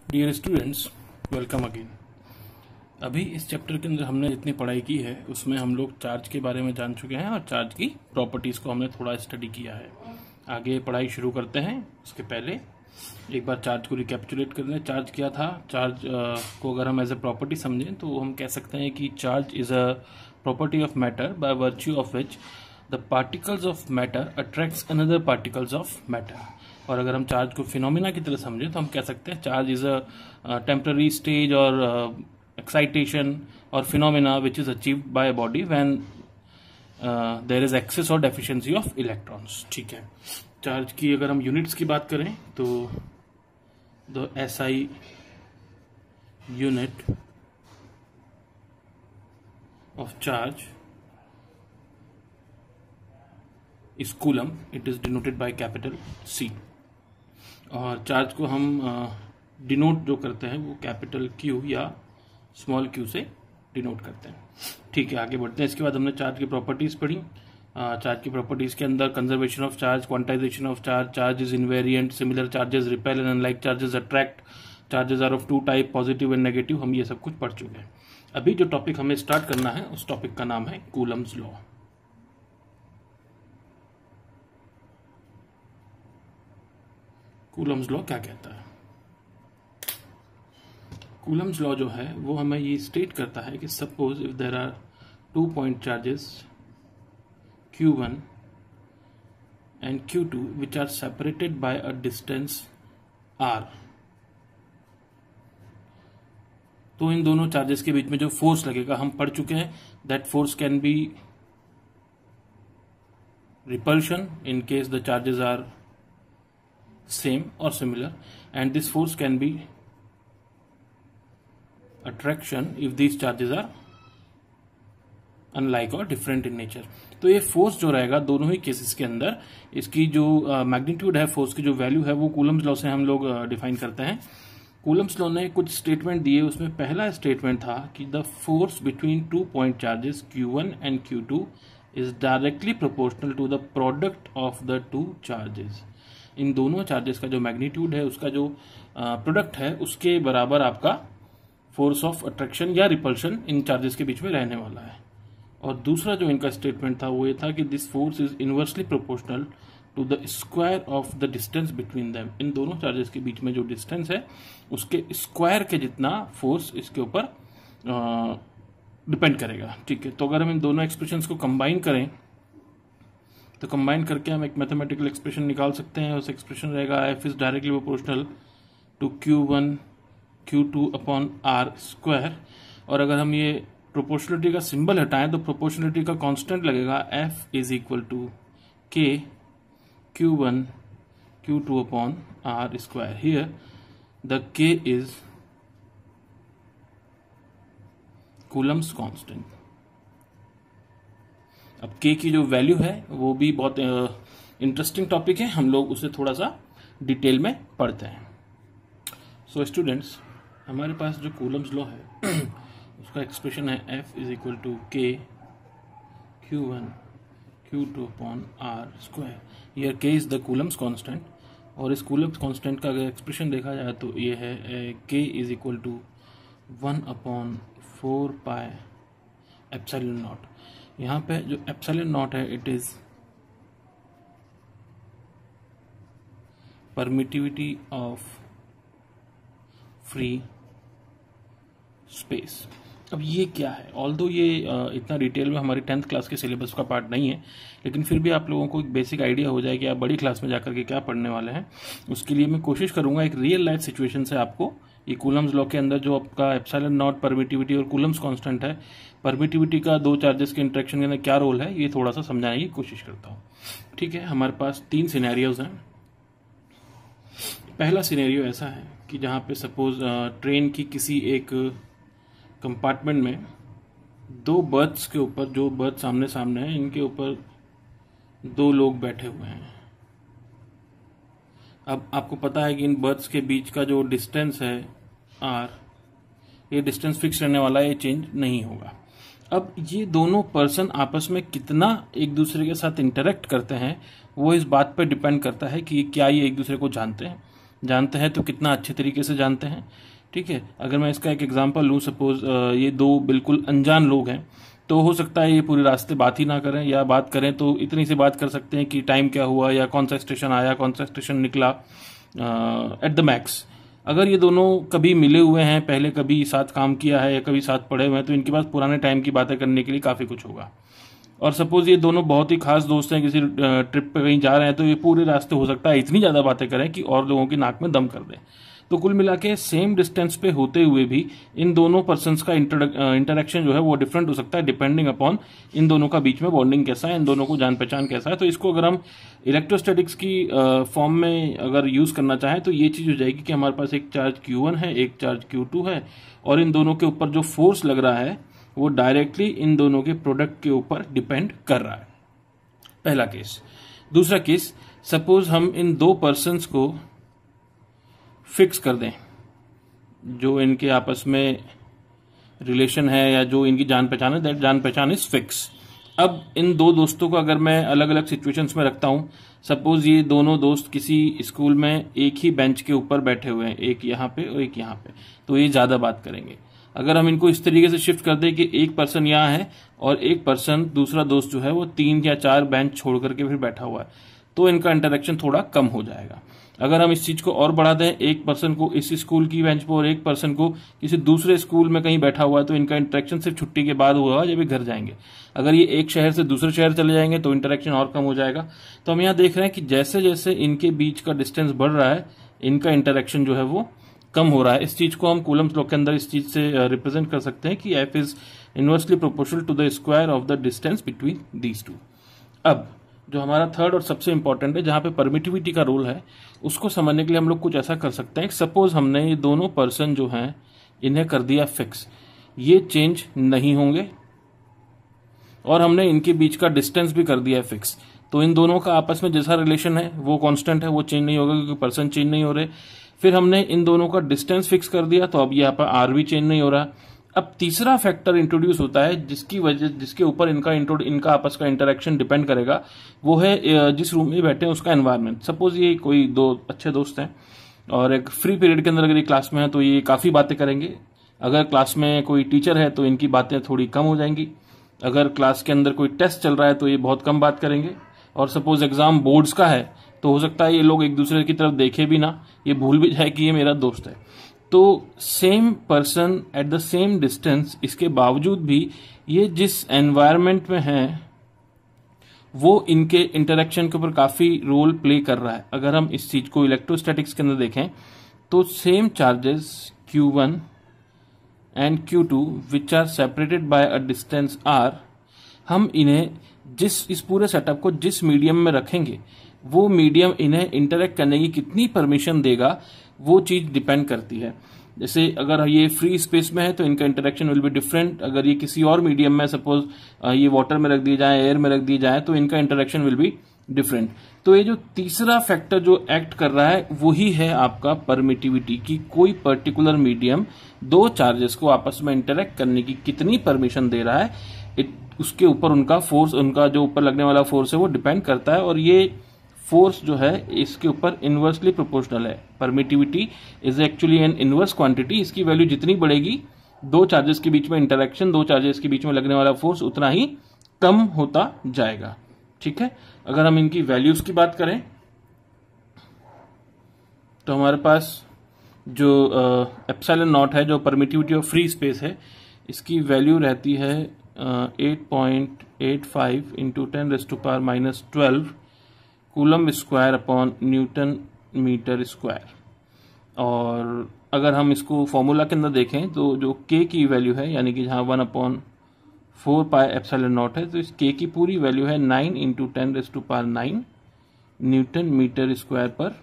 Dear students, welcome again. अभी इस chapter के अंदर हमने जितनी पढ़ाई की है उसमें हम लोग चार्ज के बारे में जान चुके हैं और चार्ज की प्रॉपर्टीज़ को हमने थोड़ा स्टडी किया है। आगे पढ़ाई शुरू करते हैं उसके पहले एक बार चार्ज को रिकैपिचुलेट कर लें। चार्ज क्या था? चार्ज को अगर हम एज ए प्रॉपर्टी समझें तो हम कह सकते हैं कि charge is a property of matter by virtue of which the particles of matter attracts another particles of matter. और अगर हम चार्ज को फिनोमिना की तरह समझें तो हम कह सकते हैं charge is a temporary stage और एक्साइटेशन और phenomena which is achieved by body when there is excess और डेफिशिएंसी ऑफ इलेक्ट्रॉन्स। ठीक है, चार्ज की अगर हम यूनिट्स की बात करें तो the SI unit of charge is coulomb. It is denoted by capital C। और चार्ज को हम डिनोट जो करते हैं वो कैपिटल Q या स्मॉल q से डिनोट करते हैं। ठीक है, आगे बढ़ते हैं। इसके बाद हमने चार्ज की प्रॉपर्टीज पढ़ी। चार्ज की प्रॉपर्टीज के अंदर conservation of charge, quantization of charge, charge is invariant, similar charges repel and unlike charges attract, charges are of two type, positive and negative. हम ये सब कुछ पढ़ चुके हैं। अभी जो टॉपिक हमें स्टार्ट करना है उस टॉपिक का नाम है कूलम्स लॉ। कूलम्स लॉ क्या कहता है? कूलम्स लॉ जो है वो हमें ये स्टेट करता है कि suppose if there are 2 point charges Q1 and Q2 which are separated by a distance R, तो इन दोनों चार्जेस के बीच में जो फोर्स लगेगा हम पढ़ चुके हैं। That force can be repulsion in case the charges are same or similar, and this force can be attraction if these charges are unlike or different in nature। तो ये फोर्स जो रहेगा दोनों ही केसेस के अंदर, इसकी जो मैग्नीट्यूड है, फोर्स की जो वैल्यू है वो कूलम्स लॉ से हम लोग डिफाइन करते हैं। कूलम्स लॉ ने कुछ स्टेटमेंट दिए, उसमें पहला स्टेटमेंट था कि the force between 2 point charges Q1 and Q2 is directly proportional to the product of the two charges. इन दोनों चार्जेस का जो मैग्नीट्यूड है, उसका जो प्रोडक्ट है, उसके बराबर आपका फोर्स ऑफ अट्रैक्शन या रिपल्शन इन चार्जेस के बीच में रहने वाला है। और दूसरा जो इनका स्टेटमेंट था वो ये था कि this force is inversely proportional to the square of the distance between them. इन दोनों चार्जेस के बीच में जो डिस्टेंस है उसके स्क्वायर के जितना फोर्स इसके ऊपर डिपेंड करेगा। ठीक है, तो अगर हम इन दोनों एक्सप्रेशंस को कंबाइन करें तो कंबाइन करके हम एक मैथमेटिकल एक्सप्रेशन निकाल सकते हैं। उस एक्सप्रेशन रहेगा F is directly proportional to Q1 Q2 upon R square. और अगर हम ये प्रोपोर्शनलिटी का सिंबल हटाएं तो प्रोपोर्शनलिटी का कांस्टेंट लगेगा F is equal to K Q1 Q2 upon R square. Here the K is coulomb's constant. अब K की जो वैल्यू है वो भी बहुत इंटरेस्टिंग टॉपिक है, हम लोग उसे थोड़ा सा डिटेल में पढ़ते हैं। सो स्टूडेंट्स, हमारे पास जो कूलम्स लॉ है उसका एक्सप्रेशन है F is equal to K Q1 Q2 upon R square. Here K is the coulomb's constant, और इस कूलम्स कांस्टेंट का अगर एक्सप्रेशन देखा जाए तो ये है K is equal to 1 upon 4 pi epsilon nought. यहाँ पे जो एप्सिलॉन नॉट है it is permittivity of free space. अब ये क्या है? ऑल्दो ये इतना डिटेल में हमारी 10th क्लास के सिलेबस का पार्ट नहीं है, लेकिन फिर भी आप लोगों को एक बेसिक आइडिया हो जाए कि आप बड़ी क्लास में जाकर के क्या पढ़ने वाले हैं। उसके लिए मैं कोशिश करूंगा एक रियल लाइफ सिचुएशन से आपको ये कूलम्स लॉ के अंदर जो आपका एप्सिलॉन नॉट, परमिटिविटी और कूलम्स कांस्टेंट है, परमिटिविटी का दो चार्जेस के इंटरेक्शन के अंदर क्या रोल है, ये थोड़ा सा समझाने की कोशिश करता हूँ। ठीक है, हमारे पास 3 सिनेरियोज हैं। पहला सिनेरियो ऐसा है कि जहाँ पे सपोज ट्रेन की किसी एक कंपार्टमेंट में 2 बर्थ्स के ऊपर, जो बर्थ सामने सामने है, इनके ऊपर 2 लोग बैठे हुए हैं। अब आपको पता है कि इन बर्थ्स के बीच का जो डिस्टेंस है R, ये डिस्टेंस फिक्स रहने वाला है, ये चेंज नहीं होगा। अब ये दोनों पर्सन आपस में कितना एक दूसरे के साथ इंटरेक्ट करते हैं वो इस बात पर डिपेंड करता है कि क्या ये एक दूसरे को जानते हैं। जानते हैं तो कितना अच्छे तरीके से जानते हैं। ठीक है, अगर मैं इसका एक एग्जांपल लूँ, सपोज ये दो बिल्कुल अनजान लोग हैं, तो हो सकता है ये पूरे रास्ते बात ही ना करें, या बात करें तो इतनी सी बात कर सकते हैं कि टाइम क्या हुआ, या कौन सा स्टेशन आया, कौन सा स्टेशन निकला, एट द मैक्स। अगर ये दोनों कभी मिले हुए हैं, पहले कभी साथ काम किया है या कभी साथ पढ़े हुए हैं, तो इनके पास पुराने टाइम की बातें करने के लिए काफ़ी कुछ होगा। और सपोज ये दोनों बहुत ही खास दोस्त हैं, किसी ट्रिप पे कहीं जा रहे हैं, तो ये पूरे रास्ते हो सकता है इतनी ज़्यादा बातें करें कि और लोगों की नाक में दम कर दें। तो कुल मिला के सेम डिस्टेंस पे होते हुए भी इन दोनों पर्सन्स का इंटरेक्शन जो है वो डिफरेंट हो सकता है, डिपेंडिंग अपॉन इन दोनों का बीच में बॉन्डिंग कैसा है, इन दोनों को जान पहचान कैसा है। तो इसको अगर हम इलेक्ट्रोस्टैटिक्स की फॉर्म में अगर यूज करना चाहें तो ये चीज हो जाएगी कि हमारे पास एक चार्ज Q1 है, एक चार्ज Q2 है, और इन दोनों के ऊपर जो फोर्स लग रहा है वो डायरेक्टली इन दोनों के प्रोडक्ट के ऊपर डिपेंड कर रहा है। पहला केस। दूसरा केस, सपोज हम इन दो पर्सन्स को फिक्स कर दें, जो इनके आपस में रिलेशन है या जो इनकी जान पहचान है, दैट जान पहचान इज फिक्स। अब इन दो दोस्तों को अगर मैं अलग अलग सिचुएशंस में रखता हूं, सपोज ये दोनों दोस्त किसी स्कूल में एक ही बेंच के ऊपर बैठे हुए हैं, एक यहाँ पे और एक यहाँ पे, तो ये ज्यादा बात करेंगे। अगर हम इनको इस तरीके से शिफ्ट कर दें कि एक पर्सन यहाँ है और एक पर्सन, दूसरा दोस्त जो है वो 3 या 4 बेंच छोड़ करके फिर बैठा हुआ है, तो इनका इंटरेक्शन थोड़ा कम हो जाएगा। अगर हम इस चीज को और बढ़ा दें, एक पर्सन को इस स्कूल की बेंच पर और एक पर्सन को किसी दूसरे स्कूल में कहीं बैठा हुआ है, तो इनका इंटरेक्शन सिर्फ छुट्टी के बाद हुआ जब ये घर जाएंगे। अगर ये एक शहर से दूसरे शहर चले जाएंगे तो इंटरेक्शन और कम हो जाएगा। तो हम यहाँ देख रहे हैं कि जैसे जैसे इनके बीच का डिस्टेंस बढ़ रहा है, इनका इंटरेक्शन जो है वो कम हो रहा है। इस चीज को हम कूलम्स लॉ के अंदर इस चीज से रिप्रेजेंट कर सकते हैं कि F is inversely proportional to the square of the distance between these two. अब जो हमारा थर्ड और सबसे इंपॉर्टेंट है, जहां पे परमिटिविटी का रोल है, उसको समझने के लिए हम लोग कुछ ऐसा कर सकते हैं। सपोज हमने ये दोनों पर्सन जो हैं इन्हें कर दिया फिक्स, ये चेंज नहीं होंगे, और हमने इनके बीच का डिस्टेंस भी कर दिया है फिक्स। तो इन दोनों का आपस में जैसा रिलेशन है वो कांस्टेंट है, वो चेंज नहीं होगा क्योंकि पर्सन चेंज नहीं हो रहे। फिर हमने इन दोनों का डिस्टेंस फिक्स कर दिया, तो अब यहाँ पर R भी चेंज नहीं हो रहा। अब तीसरा फैक्टर इंट्रोड्यूस होता है जिसके ऊपर इनका आपस का इंटरेक्शन डिपेंड करेगा, वो है जिस रूम में बैठे हैं उसका एनवायरनमेंट। सपोज ये कोई दो अच्छे दोस्त हैं और एक फ्री पीरियड के अंदर अगर ये क्लास में है तो ये काफी बातें करेंगे। अगर क्लास में कोई टीचर है तो इनकी बातें थोड़ी कम हो जाएंगी। अगर क्लास के अंदर कोई टेस्ट चल रहा है तो ये बहुत कम बात करेंगे। और सपोज एग्जाम बोर्ड्स का है तो हो सकता है ये लोग एक दूसरे की तरफ देखे भी ना, ये भूल भी जाए कि ये मेरा दोस्त है। तो same person at the same distance, इसके बावजूद भी ये जिस एनवायरनमेंट में है वो इनके इंटरेक्शन के ऊपर काफी रोल प्ले कर रहा है। अगर हम इस चीज को इलेक्ट्रोस्टैटिक्स के अंदर देखें तो same charges Q1 and Q2 which are separated by a distance R, हम इन्हें इस पूरे सेटअप को जिस मीडियम में रखेंगे वो मीडियम इन्हें इंटरेक्ट करने की कितनी परमिशन देगा वो चीज डिपेंड करती है। जैसे अगर ये फ्री स्पेस में है तो इनका इंटरेक्शन विल बी डिफरेंट। अगर ये किसी और मीडियम में, सपोज ये वाटर में रख दिए जाए, एयर में रख दिए जाए, तो इनका इंटरेक्शन विल बी डिफरेंट। तो ये जो तीसरा फैक्टर जो एक्ट कर रहा है वही है आपका परमिटिविटी, की कोई पर्टिकुलर मीडियम दो चार्जेस को आपस में इंटरेक्ट करने की कितनी परमिशन दे रहा है, उसके ऊपर उनका फोर्स, उनका जो ऊपर लगने वाला फोर्स है वो डिपेंड करता है। और ये फोर्स जो है इसके ऊपर इनवर्सली प्रोपोर्शनल है। Permittivity is actually an inverse quantity. इसकी वैल्यू जितनी बढ़ेगी, दो चार्जेस के बीच में इंटरेक्शन, दो चार्जेस के बीच में लगने वाला फोर्स उतना ही कम होता जाएगा। ठीक है, अगर हम इनकी वैल्यूज की बात करें तो हमारे पास जो एप्सिलॉन नॉट है, जो परमिटिविटी ऑफ फ्री स्पेस है, इसकी वैल्यू रहती है 8.85 into 10⁻⁻12 coulomb square upon newton metre square. और अगर हम इसको फॉर्मूला के अंदर देखें तो जो k की वैल्यू है, यानी कि जहां 1/4 पाई एप्सिलॉन नॉट है, तो इस k की पूरी वैल्यू है 9 इंटू 10⁻⁹ न्यूटन मीटर स्क्वायर पर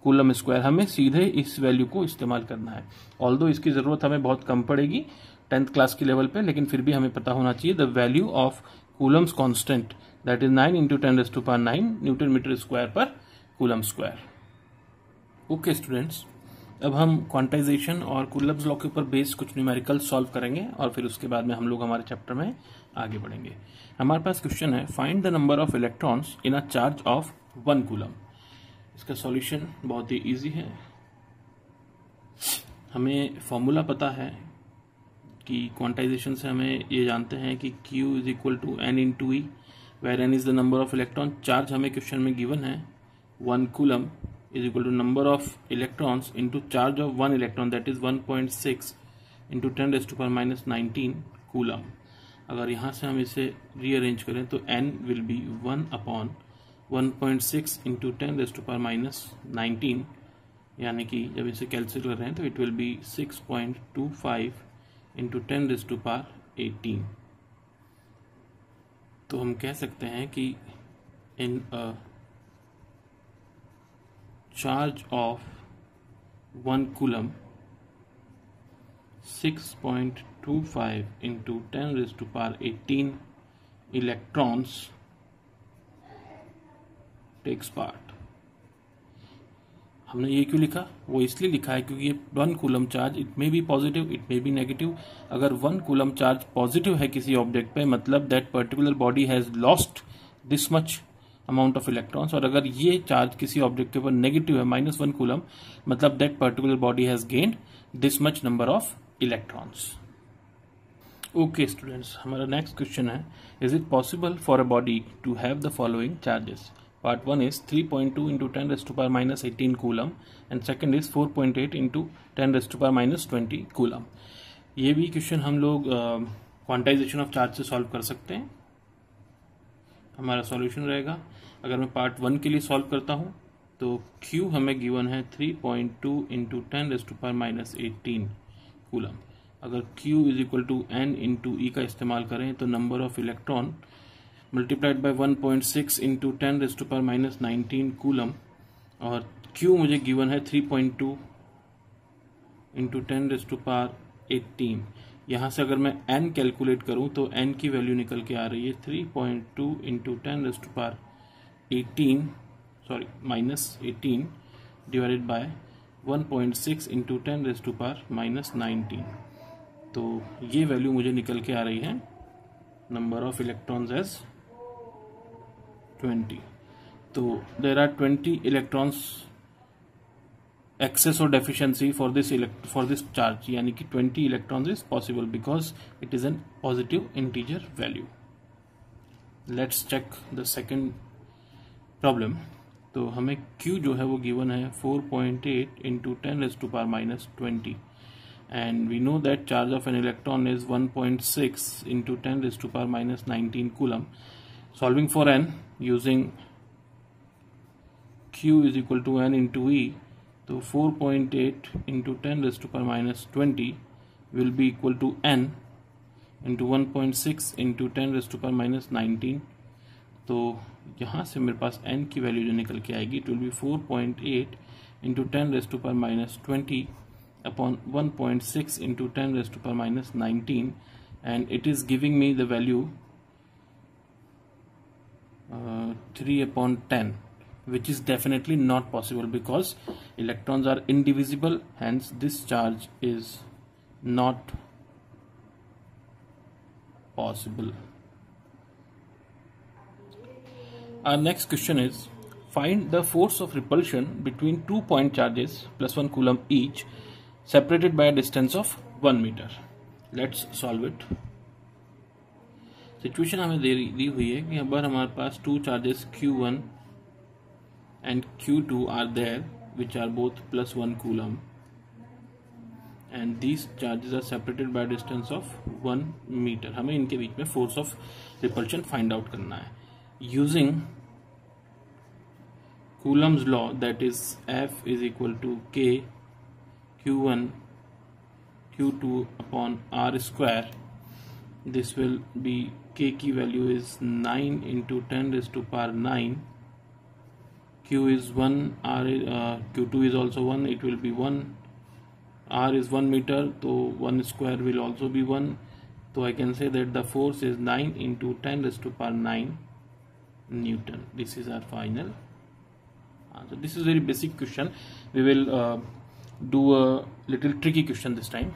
कूलम स्क्वायर। हमें सीधे इस वैल्यू को इस्तेमाल करना है। ऑल्दो इसकी जरूरत हमें बहुत कम पड़ेगी 10th क्लास के लेवल पे, लेकिन फिर भी हमें पता होना चाहिए the value of coulomb's constant, that is 9 into 10⁻⁹ newton metre square पर कूलम स्क्वायर। ओके स्टूडेंट्स, अब हम क्वांटाइजेशन और कूलम्स लॉ के ऊपर बेस्ड कुछ न्यूमेरिकल सॉल्व करेंगे और फिर उसके बाद में हम लोग हमारे चैप्टर में आगे बढ़ेंगे। हमारे पास क्वेश्चन है, find the number of electrons in a charge of 1 coulomb. इसका सॉल्यूशन बहुत ही इजी है। हमें फॉर्मूला पता है कि क्वांटाइजेशन से हमें ये जानते हैं कि Q is equal to N into e, where N is the number of electron. Charge हमें क्वेश्चन में गिवन है 1 coulomb is equal to number of electrons into charge of 1 electron, that is 1.6 into 10⁻⁻⁹ coulomb. अगर यहाँ से हम इसे rearrange करें तो N विल बी 1/1.6 इंटू 10⁻⁻⁹, यानी कि जब इसे कैलकुलेट कर रहे हैं तो इट विल बी 6.25 इंटू 10⁻18। तो हम कह सकते हैं कि in a charge of 1 coulomb 6.25 into 10⁻18 electrons takes part. हमने ये क्यों लिखा? वो इसलिए लिखा है क्योंकि ये 1 coulomb charge, it may be positive, it may be negative. अगर 1 कूलम चार्ज पॉजिटिव है किसी ऑब्जेक्ट पे, मतलब that particular body has lost this much amount of electrons. और अगर ये चार्ज किसी ऑब्जेक्ट के ऊपर नेगेटिव है -1 कूलम, मतलब that particular body has gained this much number of electrons. Okay students, हमारा नेक्स्ट क्वेश्चन है, is it possible for a body to have the following charges? Part 1 is 3.2 into 10⁻⁻18 coulomb and second is 4.8 into 10⁻⁻20 coulomb। ये भी question हम लोग quantization of charge से solve कर सकते हैं। हमारा सॉल्यूशन रहेगा, अगर मैं पार्ट 1 के लिए सॉल्व करता हूँ तो Q हमें गिवन है 3.2 इंटू 10⁻⁻18 कूलम। अगर Q is equal to N into E का इस्तेमाल करें तो number of electron multiplied by 1.6 into 10⁻⁻19 coulomb, और Q मुझे गिवन है 3.2 इंटू 10⁻18। यहाँ से अगर मैं N कैलकुलेट करूँ तो N की वैल्यू निकल के आ रही है 3.2 इंटू 10⁻18 डिवाइडेड बाय 1.6 इंटू 10⁻⁻19। तो ये वैल्यू मुझे निकल के आ रही है नंबर ऑफ इलेक्ट्रॉन्स एज 20। तो देर आर 20 इलेक्ट्रॉन्स एक्सेस और डेफिशिएंसी फॉर दिस चार्ज, यानी कि 20 electrons is possible because it is an positive integer value. Let's check the second problem. तो हमें Q जो है वो गिवन है 4.8 into 10⁻⁻20 and we know that charge of an electron is 1.6 into 10⁻⁻19 coulomb. Solving for N using Q is equal to N into E, so 4.8 into 10⁻⁻20 will be equal to N into 1.6 into 10⁻⁻19। तो यहाँ से मेरे पास N की value जो निकल के आएगी, it will be 4.8 into 10⁻⁻20 upon 1.6 into 10⁻⁻19, and it is giving me the value 3/10, which is definitely not possible because electrons are indivisible, hence this charge is not possible. Our next question is, find the force of repulsion between 2 point charges plus 1 coulomb each separated by a distance of 1 meter. Let's solve it. Situation हमें दी हुई है कि अगर हमारे पास 2 charges Q1 and Q2 are there which are both plus 1 coulomb and these charges are separated by a distance of 1 meter. हमें इनके बीच में force of repulsion find out करना है using Coulomb's law, that is F is equal to K Q1 Q2 upon R square. This will be K की value is 9 into 10⁻⁹. Q is 1, Q2 is also 1, it will be 1. R is 1 meter, so 1 square will also be 1. So I can say that the force is 9 into 10⁹ Newton. This is our final answer. This is a very basic question. We will do a little tricky question this time.